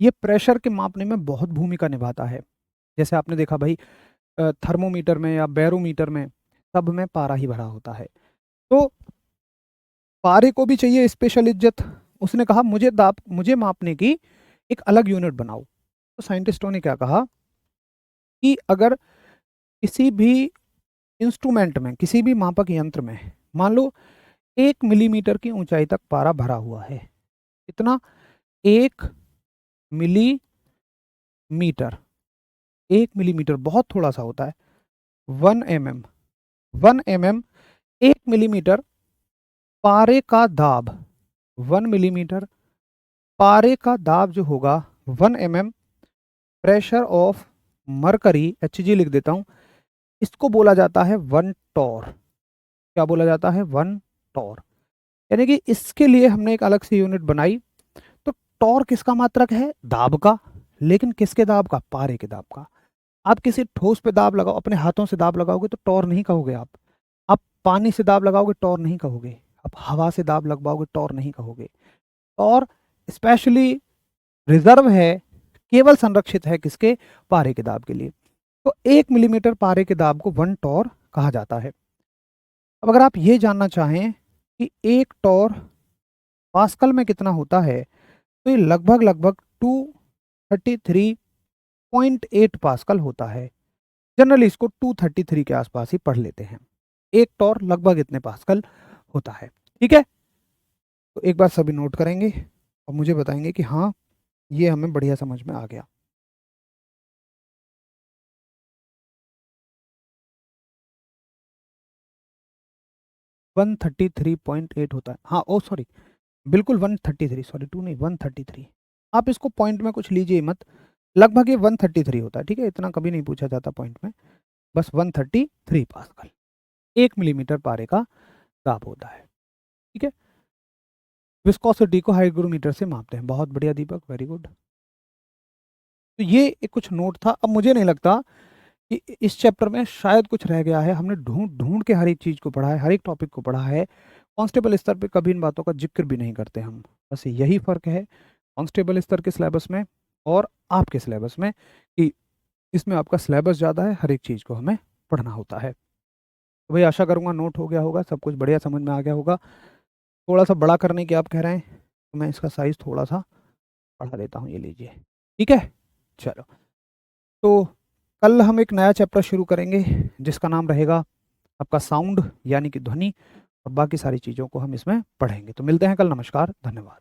A: ये प्रेशर के मापने में बहुत भूमिका निभाता है। जैसे आपने देखा भाई थर्मोमीटर में या बैरोमीटर में सब में पारा ही भरा होता है। तो पारे को भी चाहिए स्पेशल इज्जत। उसने कहा मुझे मापने की एक अलग यूनिट बनाओ। तो साइंटिस्टों ने क्या कहा कि अगर किसी भी इंस्ट्रूमेंट में, किसी भी मापक यंत्र में मान लो 1 मिलीमीटर की ऊंचाई तक पारा भरा हुआ है, इतना 1 मिलीमीटर, 1 मिलीमीटर बहुत थोड़ा सा होता है। 1 mm, 1 mm, 1 मिलीमीटर पारे का दाब, 1 मिलीमीटर पारे का दाब जो होगा 1 mm, pressure of mercury, Hg लिख देता हूं, इसको बोला जाता है 1 टॉर। क्या बोला जाता है? 1 टॉर। यानी कि इसके लिए हमने एक अलग से यूनिट बनाई। तो टॉर किसका मात्रक है? दाब का। लेकिन किसके दाब का? पारे के दाब का। आप किसी ठोस पे दाब लगाओ, अपने हाथों से दाब लगाओगे तो टॉर नहीं कहोगे आप पानी से दाब लगाओगे टॉर नहीं कहोगे, आप हवा से दाब लगवाओगे टॉर नहीं कहोगे। टॉर स्पेशली रिजर्व है, केवल संरक्षित है किसके? पारे के दाब के लिए। तो 1 मिलीमीटर पारे के दाब को 1 टॉर कहा जाता है। अब अगर आप ये जानना चाहें कि 1 टॉर पास्कल में कितना होता है, तो ये लगभग लगभग 233.8 पास्कल होता है। जनरली इसको 233 के आसपास ही पढ़ लेते हैं। एक टॉर लगभग इतने पास्कल होता है। ठीक है, तो एक बार सभी नोट करेंगे और मुझे बताएंगे कि हाँ ये हमें बढ़िया समझ में आ गया। वन 133.8 होता है, हाँ ओ सॉरी, बिल्कुल 133, सॉरी 2 नहीं 133। आप इसको पॉइंट में कुछ लीजिए मत, लगभग ये 133 होता है। ठीक है, इतना कभी नहीं पूछा जाता पॉइंट में, बस 133 पास्कल 1 मिलीमीटर पारे का दाब होता है। ठीक है, विस्कोसिटी को हाइग्रोमीटर से मापते हैं। बहुत बढ़िया दीपक, वेरी गुड। तो ये एक कुछ नोट था। अब मुझे नहीं लगता कि इस चैप्टर में शायद कुछ रह गया है। हमने ढूंढ ढूंढ के हर एक चीज़ को पढ़ा है, हर एक टॉपिक को पढ़ा है। कांस्टेबल स्तर पे कभी इन बातों का जिक्र भी नहीं करते हम। बस यही फ़र्क है कांस्टेबल स्तर के सिलेबस में और आपके सिलेबस में, कि इसमें आपका सिलेबस ज़्यादा है, हर एक चीज़ को हमें पढ़ना होता है। तो भाई आशा करूँगा नोट हो गया होगा, सब कुछ बढ़िया समझ में आ गया होगा। थोड़ा सा बड़ा करने की आप कह रहे हैं, तो मैं इसका साइज़ थोड़ा सा बढ़ा देता हूँ, ये लीजिए। ठीक है, चलो। तो कल हम एक नया चैप्टर शुरू करेंगे जिसका नाम रहेगा आपका साउंड, यानी कि ध्वनि, और बाकी सारी चीज़ों को हम इसमें पढ़ेंगे। तो मिलते हैं कल, नमस्कार, धन्यवाद।